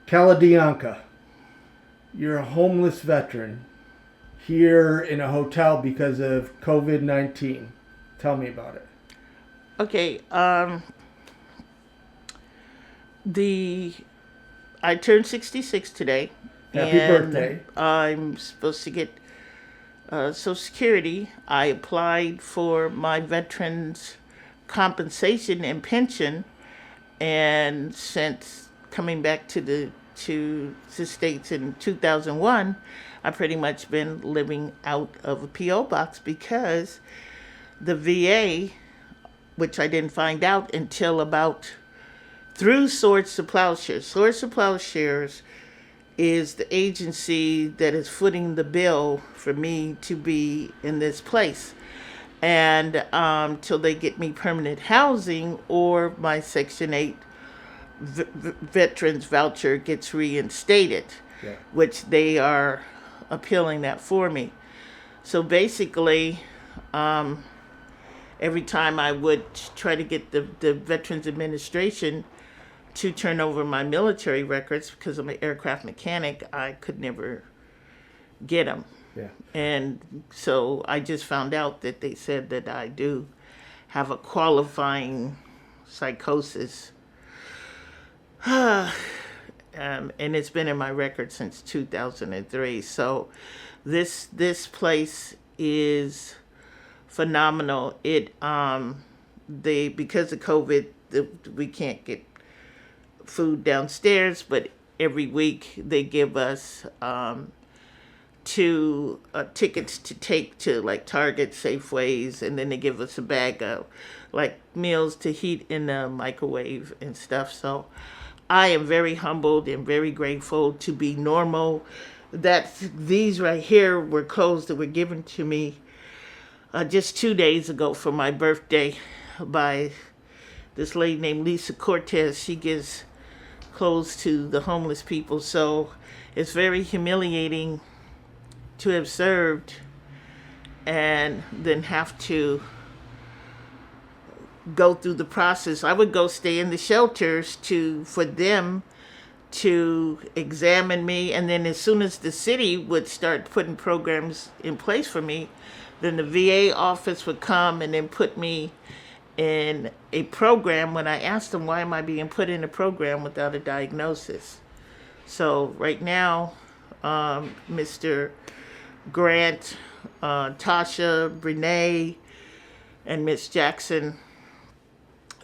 Khaledeeannka, you're a homeless veteran here in a hotel because of COVID-19. Tell me about it. Okay, the I turned 66 today, Happy and birthday. I'm supposed to get Social Security. I applied for my veterans compensation and pension, and since coming back to the States in 2001, I've pretty much been living out of a PO box because the VA, which I didn't find out until about through Swords to Plowshares. Swords to Plowshares is the agency that is footing the bill for me to be in this place. And till they get me permanent housing or my Section 8 veterans voucher gets reinstated, Yeah. which they are appealing that for me. So basically, every time I would try to get the Veterans Administration to turn over my military records because I'm an aircraft mechanic, I could never get them. Yeah. And so I just found out that they said that I do have a qualifying psychosis. And it's been in my record since 2003. So this place is phenomenal. Because of COVID, we can't get food downstairs, but every week they give us two tickets to take to like Target, Safeways, and then they give us a bag of like meals to heat in the microwave and stuff. So I am very humbled and very grateful to be normal. That these right here were clothes that were given to me just 2 days ago for my birthday by this lady named Lisa Cortez. She gives clothes to the homeless people. So it's very humiliating to have served and then have to go through the process. I would go stay in the shelters for them to examine me, and then as soon as the city would start putting programs in place for me, then the VA office would come and then put me in a program when I asked them, why am I being put in a program without a diagnosis? So right now, Mr. Grant, Tasha, Brene, and Miss Jackson,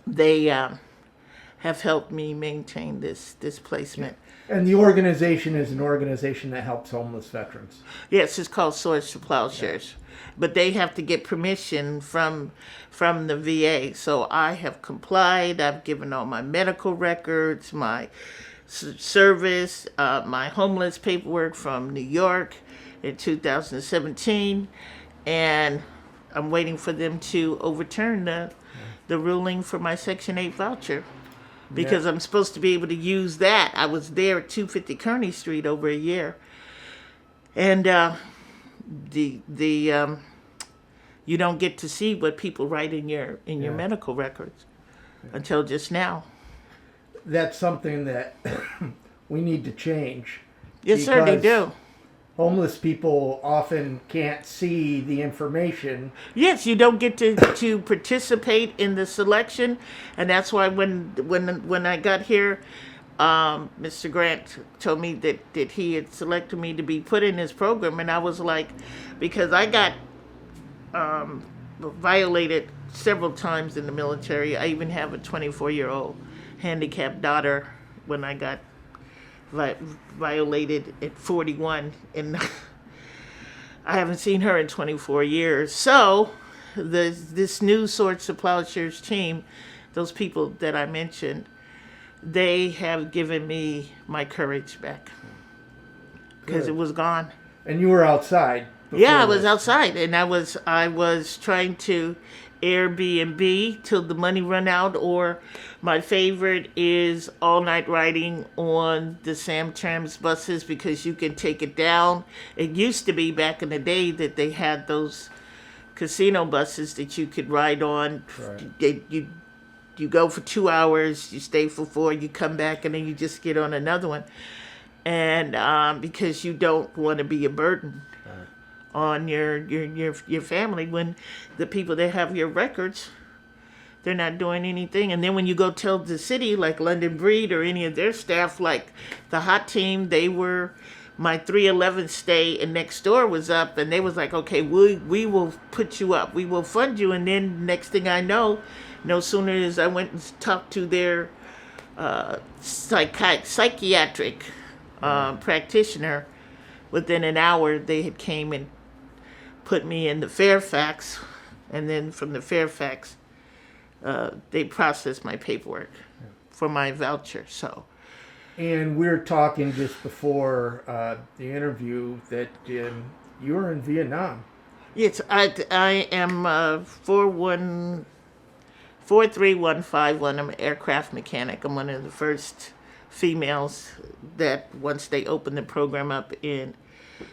they have helped me maintain this placement. And the organization is an organization that helps homeless veterans. Yes, it's called Swords to Plowshares. But they have to get permission from the VA. So I have complied. I've given all my medical records, my service, my homeless paperwork from New York in 2017. And I'm waiting for them to overturn the ruling for my Section 8 voucher. Because I'm supposed to be able to use that. I was there at 250 Kearney Street over a year. And you don't get to see what people write in your medical records until just now. That's something that we need to change. Yes, sir, they do. Homeless people often can't see the information. Yes, you don't get to participate in the selection, and that's why when I got here, Mr. Grant told me that he had selected me to be put in his program, and I was like, because I got violated several times in the military. I even have a 24-year-old handicapped daughter when I got violated at 41, and I haven't seen her in 24 years. So this new Swords to Plowshares team, those people that I mentioned, they have given me my courage back because it was gone. And you were outside. Yeah, I was outside, and I was trying to Airbnb till the money run out, or my favorite is all night riding on the Samtrams buses because you can take it down. It used to be back in the day that they had those casino buses that you could ride on. Right. You you go for 2 hours, you stay for 4, you come back, and then you just get on another one. And because you don't want to be a burden on your family when the people that have your records, they're not doing anything. And then when you go tell the city, like London Breed or any of their staff, like the hot team, they were my 311 stay, and next door was up, and they was like, okay, we will put you up, we will fund you. And then next thing I know, no sooner as I went and talked to their psychiatric practitioner, within an hour they had came and put me in the Fairfax, and then from the Fairfax they processed my paperwork for my voucher. So, and we were talking just before the interview that you were in Vietnam. yes, I am 43151. I'm an aircraft mechanic. I'm one of the first females that, once they opened the program up in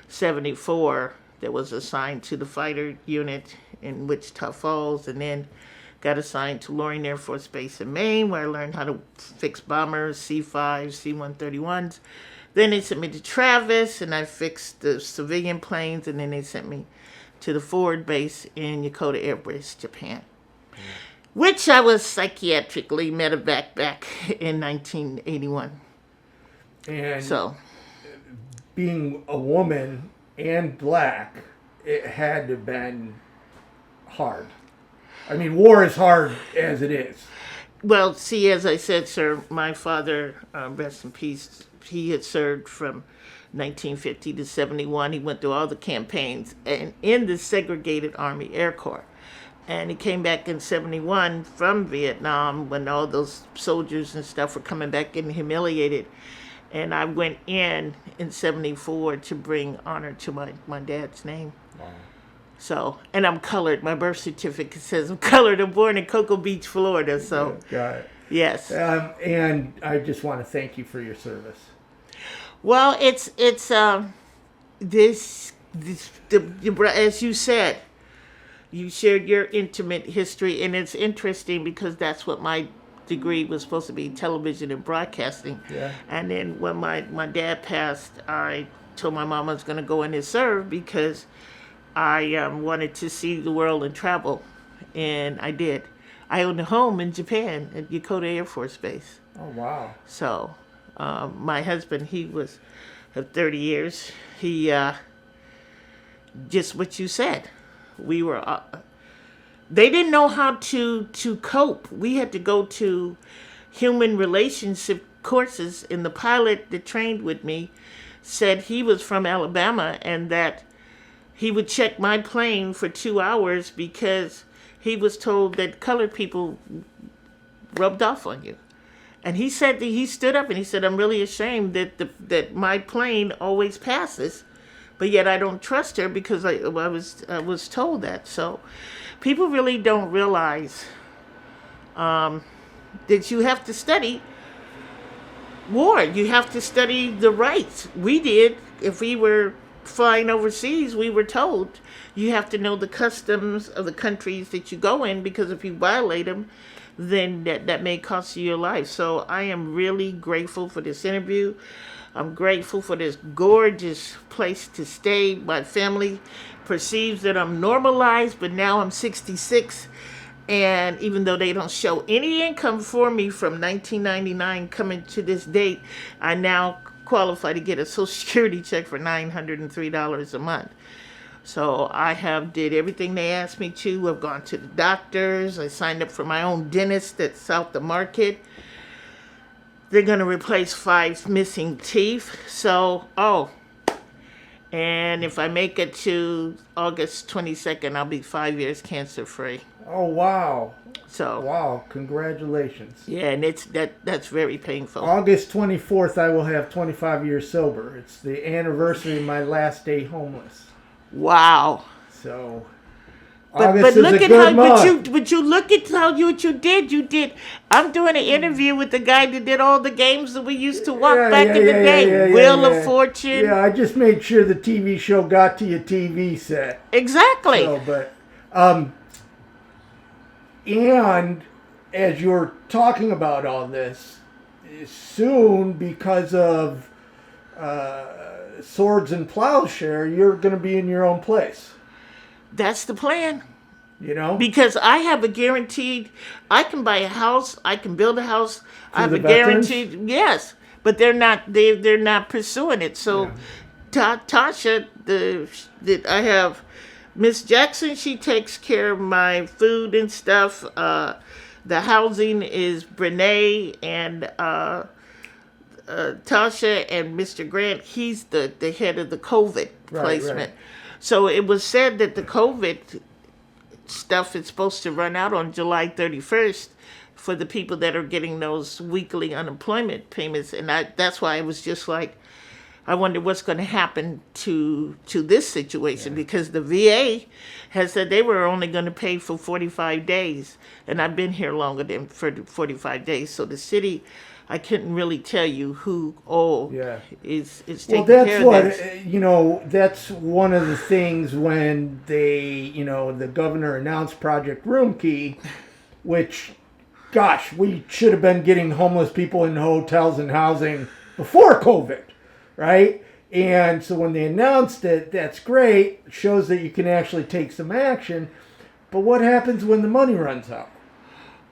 74, that was assigned to the fighter unit in Wichita Falls, and then got assigned to Loring Air Force Base in Maine, where I learned how to fix bombers, C-5s, C-131s. Then they sent me to Travis, and I fixed the civilian planes, and then they sent me to the forward base in Yokota Air Base, Japan, which I was psychiatrically medevac back in 1981. And So, being a woman and black, it had to have been hard. I mean, war is hard as it is. well, see, as I said, sir, my father, rest in peace, he had served from 1950 to 71. He went through all the campaigns and in the segregated Army Air Corps. And he came back in 71 from Vietnam when all those soldiers and stuff were coming back getting humiliated. And I went in 74 to bring honor to my dad's name. Wow. So, and I'm colored. My birth certificate says I'm colored. I'm born in Cocoa Beach, Florida. So, Got it. yes. And I just want to thank you for your service. Well, it's as you said, you shared your intimate history, and it's interesting because that's what my degree was supposed to be, television and broadcasting. Yeah. And then when my dad passed, I told my mom I was going to go in and serve because I wanted to see the world and travel, and I did. I owned a home in Japan at Yokota Air Force Base. Oh, wow. So, my husband, he was of 30 years. He, just what you said, we were, they didn't know how to cope. We had to go to human relationship courses, and the pilot that trained with me said he was from Alabama and that he would check my plane for 2 hours because he was told that colored people rubbed off on you. And he said that he stood up and he said, I'm really ashamed that my plane always passes, but yet I don't trust her because I was told that. So people really don't realize that you have to study war. You have to study the rights. We did. If we were flying overseas, we were told you have to know the customs of the countries that you go in, because if you violate them, then that may cost you your life. So I am really grateful for this interview. I'm grateful for this gorgeous place to stay. My family perceives that I'm normalized, but now I'm 66. And even though they don't show any income for me from 1999 coming to this date, I now qualify to get a Social Security check for $903 a month. So I have did everything they asked me to. I've gone to the doctors. I signed up for my own dentist at South the Market. They're going to replace 5 missing teeth. So, and if I make it to August 22nd, I'll be 5 years cancer free. Oh, wow. So, Wow, congratulations. yeah, and that's very painful. August 24th, I will have 25 years sober. It's the anniversary of my last day homeless. Wow. So, But August look is a at good how month. but you look at how what you did. You did. I'm doing an interview with the guy that did all the games that we used to walk back in the day. Wheel of Fortune. Yeah, I just made sure the TV show got to your TV set. Exactly. So, but and as you're talking about all this, soon because of Swords and Plowshare, you're going to be in your own place. That's the plan. You know, Because I have a guaranteed, I can buy a house, I can build a house. I have the a veterans? guaranteed, yes, but they're not pursuing it. So, Tasha, I have Miss Jackson. She takes care of my food and stuff. The housing is Brene and Tasha and Mr. Grant. He's the head of the COVID placement. right. So it was said that the COVID stuff is supposed to run out on July 31st for the people that are getting those weekly unemployment payments. And that's why I was just like, I wonder what's going to happen to this situation, because the VA has said they were only going to pay for 45 days. And I've been here longer than for 45 days. So the city, I couldn't really tell you who is taking care of this. You know, that's one of the things when the governor announced Project Room Key, which, gosh, we should have been getting homeless people in hotels and housing before COVID, right? And so when they announced it, that's great. It shows that you can actually take some action. But what happens when the money runs out?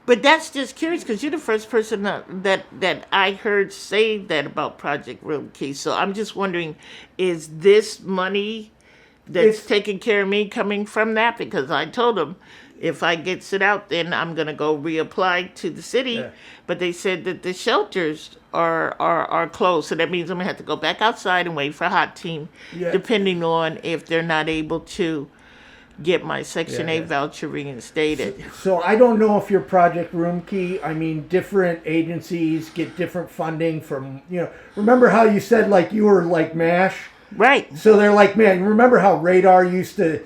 But that's just curious, because you're the first person that I heard say that about Project Room Key. So I'm just wondering, is this money that's taking care of me coming from that? Because I told them, if I get sit out, then I'm going to go reapply to the city. Yeah. But they said that the shelters are closed. So that means I'm going to have to go back outside and wait for a hot team, depending on if they're not able to get my Section 8 voucher reinstated. So I don't know if your Project Room Key, I mean, different agencies get different funding from, remember how you said like you were like MASH? Right. So they're like, man, remember how Radar used to,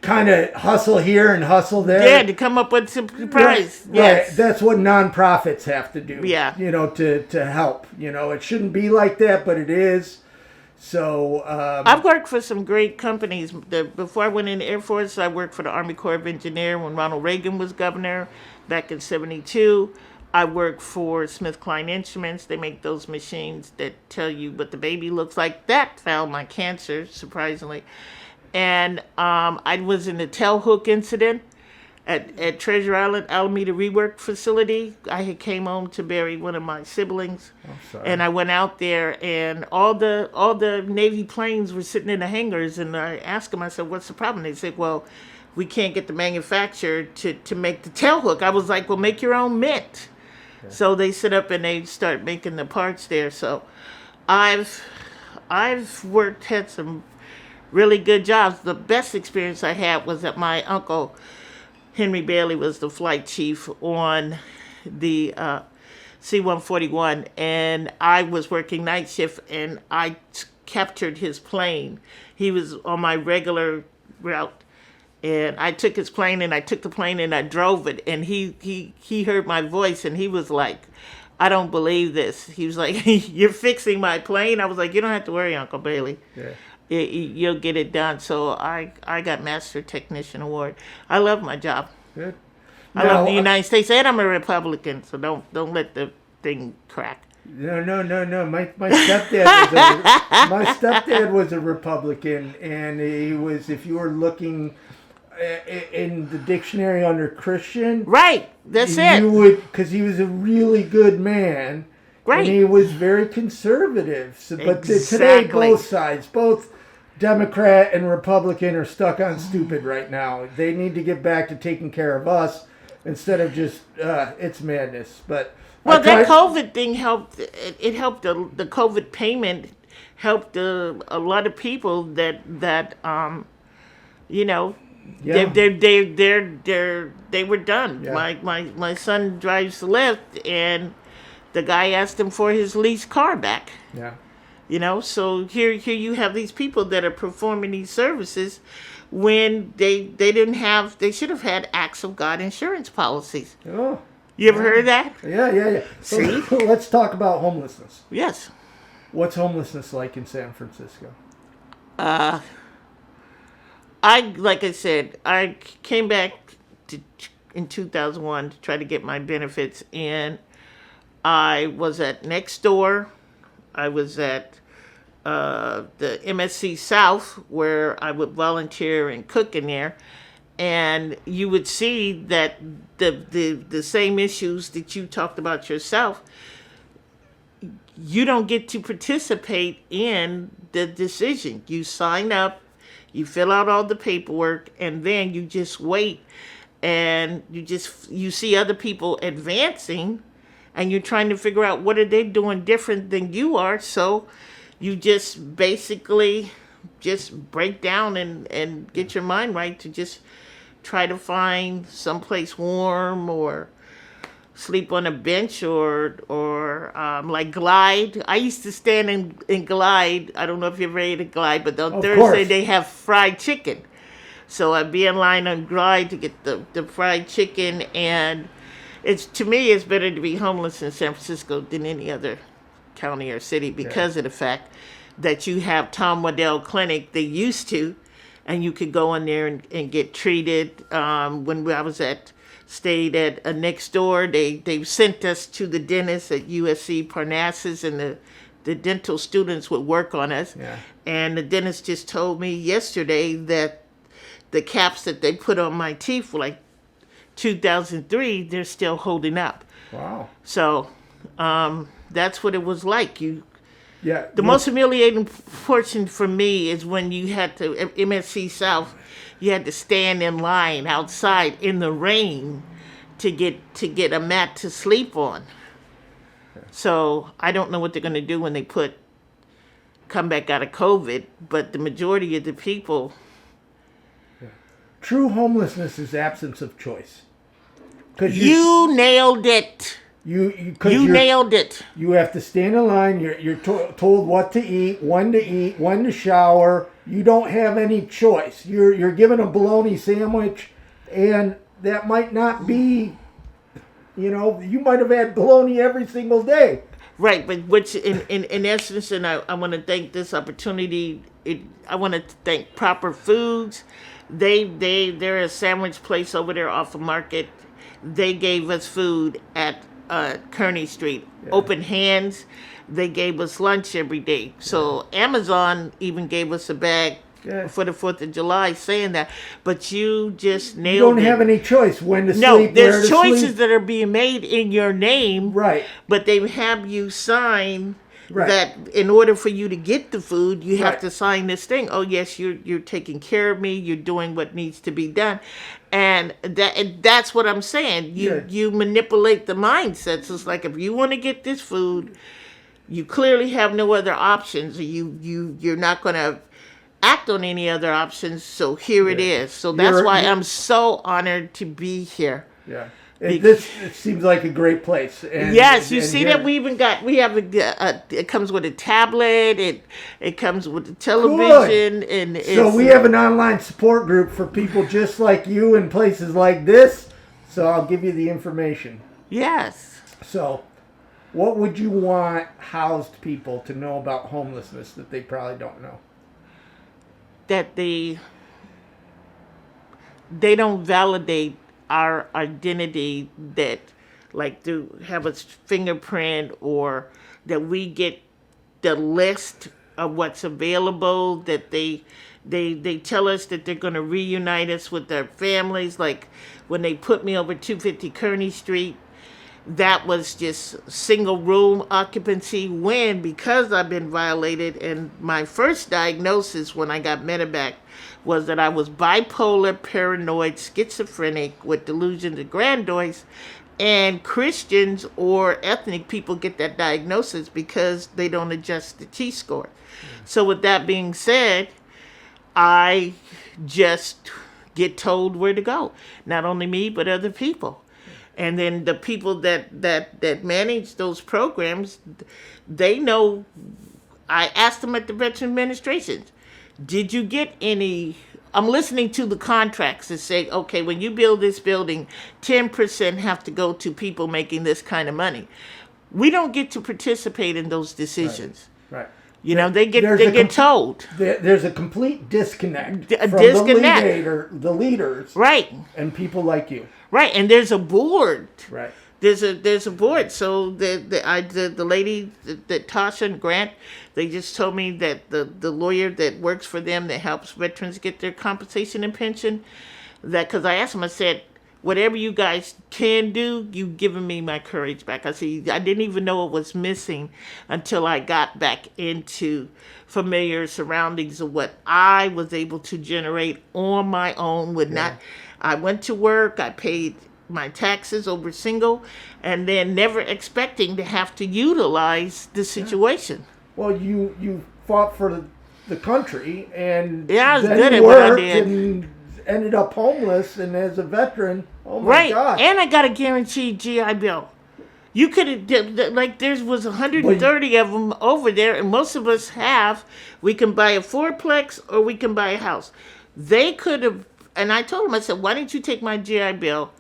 kind of hustle here and hustle there? Yeah, to come up with some prize. Right. Yes. Right. That's what nonprofits have to do. Yeah. To help. It shouldn't be like that, but it is. So I've worked for some great companies. Before I went in the Air Force, I worked for the Army Corps of Engineers when Ronald Reagan was governor back in '72. I worked for SmithKline Instruments. They make those machines that tell you what the baby looks like. That found my cancer, surprisingly. And I was in the tail hook incident at Treasure Island Alameda Rework Facility. I had came home to bury one of my siblings, and I went out there, and all the Navy planes were sitting in the hangars, and I asked them, I said, "What's the problem?" They said, "Well, we can't get the manufacturer to make the tail hook." I was like, "Well, make your own mint." Okay. So they sit up and they start making the parts there. So I've had some really good jobs. The best experience I had was that my uncle Henry Bailey was the flight chief on the C-141, and I was working night shift, and I captured his plane. He was on my regular route, and I took his plane, and I took the plane, and I drove it, and he heard my voice, and he was like, "I don't believe this." He was like, "You're fixing my plane?" I was like, "You don't have to worry, Uncle Bailey. Yeah. You'll get it done." So I got Master Technician Award. I love my job. Good. I love the United States, and I'm a Republican, so don't let the thing crack. No. My stepdad was a Republican, and he was, if you were looking in the dictionary under Christian, right? That's it. You would, because he was a really good man. Right. And he was very conservative. So, but exactly. Today, both sides, both Democrat and Republican, are stuck on stupid right now. They need to get back to taking care of us instead of just, it's madness. But well, that COVID thing helped. It helped the COVID payment helped a lot of people that Yeah. They were done. Yeah. My son drives the Lyft, and the guy asked him for his leased car back. Yeah. So here you have these people that are performing these services when they should have had acts of God insurance policies. Oh. You ever heard of that? Yeah. See? So let's talk about homelessness. Yes. What's homelessness like in San Francisco? Like I said, I came back in 2001 to try to get my benefits, and I was at Next Door. I was at the MSC South, where I would volunteer and cook in there, and you would see that the same issues that you talked about yourself, you don't get to participate in the decision. You sign up, you fill out all the paperwork, and then you just wait, and you see other people advancing, and you're trying to figure out what are they doing different than you are. So you just basically just break down and get your mind right to just try to find someplace warm or sleep on a bench or like Glide. I used to stand in Glide. I don't know if you ever ate a Glide, but on Thursday they have fried chicken. So I'd be in line on Glide to get the fried chicken, and to me it's better to be homeless in San Francisco than any other county or city because of the fact that you have Tom Waddell Clinic. They used to, and you could go in there and get treated. When I was stayed at a Next Door, they sent us to the dentist at USC Parnassus, and the dental students would work on us. Yeah. And the dentist just told me yesterday that the caps that they put on my teeth were like 2003, they're still holding up. Wow. So that's what it was like. The most humiliating portion for me is when you had to, at MSC South, you had to stand in line outside in the rain to get a mat to sleep on. So I don't know what they're going to do when they come back out of COVID, but the majority of the people. True homelessness is absence of choice. You nailed it. You nailed it. You have to stand in line. You're told what to eat, when to shower. You don't have any choice. You're given a bologna sandwich, and that might not be, you might have had bologna every single day. Right, but which in essence, and I want to thank this opportunity. I want to thank Proper Foods. They're a sandwich place over there off of Market. They gave us food at Kearney Street. Yeah. Open hands. They gave us lunch every day. So Amazon even gave us a bag for the 4th of July saying that. But you just nailed it. You don't have any choice when to sleep, No, there's choices that are being made in your name. Right. But they have you sign that in order for you to get the food, you have to sign this thing. Oh, yes, you're taking care of me. You're doing what needs to be done. And that's what I'm saying. You manipulate the mindsets. It's like if you want to get this food, you clearly have no other options. You're not going to act on any other options. So here it is. So that's why I'm so honored to be here. Yeah. It seems like a great place. That we have it comes with a tablet. It comes with a television. Good. And so we have an online support group for people just like you in places like this. So I'll give you the information. Yes. So what would you want housed people to know about homelessness that they probably don't know? That they don't validate our identity, that like to have a fingerprint, or that we get the list of what's available, that they tell us that they're going to reunite us with their families. Like when they put me over 250 Kearney Street, that was just single room occupancy because I've been violated. And my first diagnosis when I got medevac was that I was bipolar, paranoid, schizophrenic with delusions of grandeur. And Christians or ethnic people get that diagnosis because they don't adjust the T-score. So with that being said, I just get told where to go. Not only me, but other people. And then the people that manage those programs, they know. I asked them at the Veteran Administration, did you get any? I'm listening to the contracts that say, okay, when you build this building, 10% have to go to people making this kind of money. We don't get to participate in those decisions. Right. You know, they get told. There's a complete disconnect A from disconnect. the leaders, Right. and people like you. Right, and there's a board. Right. There's a board. So the lady, that Tasha and Grant, they just told me that the lawyer that works for them that helps veterans get their compensation and pension, that because I asked them, I said, whatever you guys can do, you've given me my courage back. I said, I didn't even know it was missing until I got back into familiar surroundings of what I was able to generate on my own. I went to work, I paid my taxes over single, and then never expecting to have to utilize the situation. Well, you fought for the country, and I was then good you at what I worked did. and ended up homeless, and as a veteran, oh my Right, gosh. and I got a guaranteed GI Bill. You could have, like, there was 130 of them over there, and most of us have. We can buy a fourplex or we can buy a house. They could have, and I told them, I said, why don't you take my GI Bill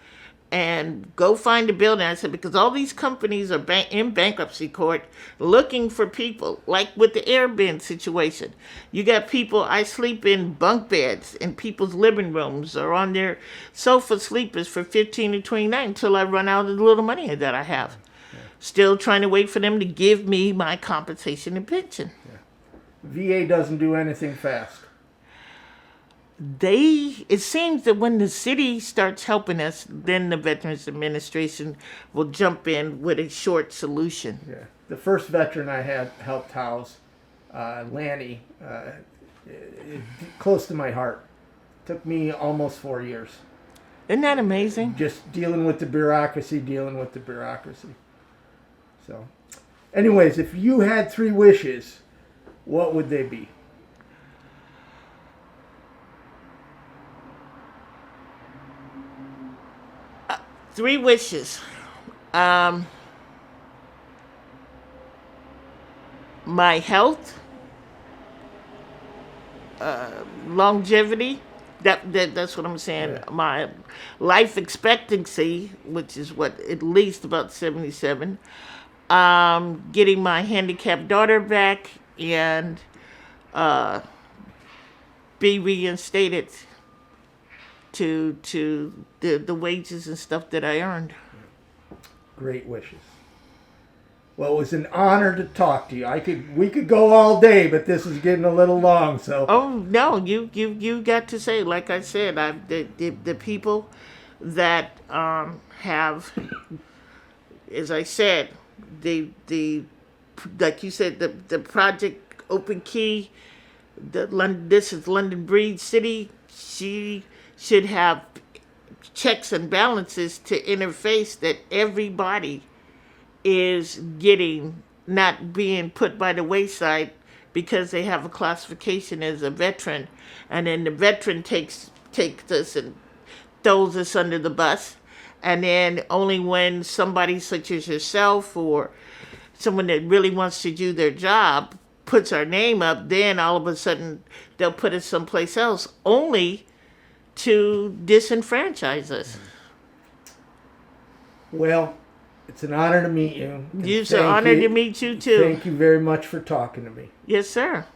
and go find a building? I said, because all these companies are in bankruptcy court looking for people, like with the Airbnb situation. You got people, I sleep in bunk beds in people's living rooms or on their sofa sleepers for $15 to $29 until I run out of the little money that I have. Yeah. Still trying to wait for them to give me my compensation and pension. Yeah. VA doesn't do anything fast. It seems that when the city starts helping us, then the Veterans Administration will jump in with a short solution. Yeah. The first veteran I had helped house, Lanny, close to my heart. Took me almost 4 years. Isn't that amazing? Just dealing with the bureaucracy. So, anyways, if you had 3 wishes, what would they be? Three wishes. My health, longevity. That's what I'm saying. Yeah. My life expectancy, which is at least about 77. Getting my handicapped daughter back and be reinstated to the wages and stuff that I earned. Great wishes. Well, it was an honor to talk to you. We could go all day, but this is getting a little long. So. Oh no, you got to say, like I said, the people that have, as I said, the like you said, the project Open Key, this is London Breed City. She should have checks and balances to interface that everybody is getting, not being put by the wayside because they have a classification as a veteran, and then the veteran takes us and throws us under the bus, and then only when somebody such as yourself or someone that really wants to do their job puts our name up, then all of a sudden they'll put us someplace else, only to disenfranchise us. Well, it's an honor to meet you. It's an honor to meet you too. Thank you very much for talking to me. Yes, sir.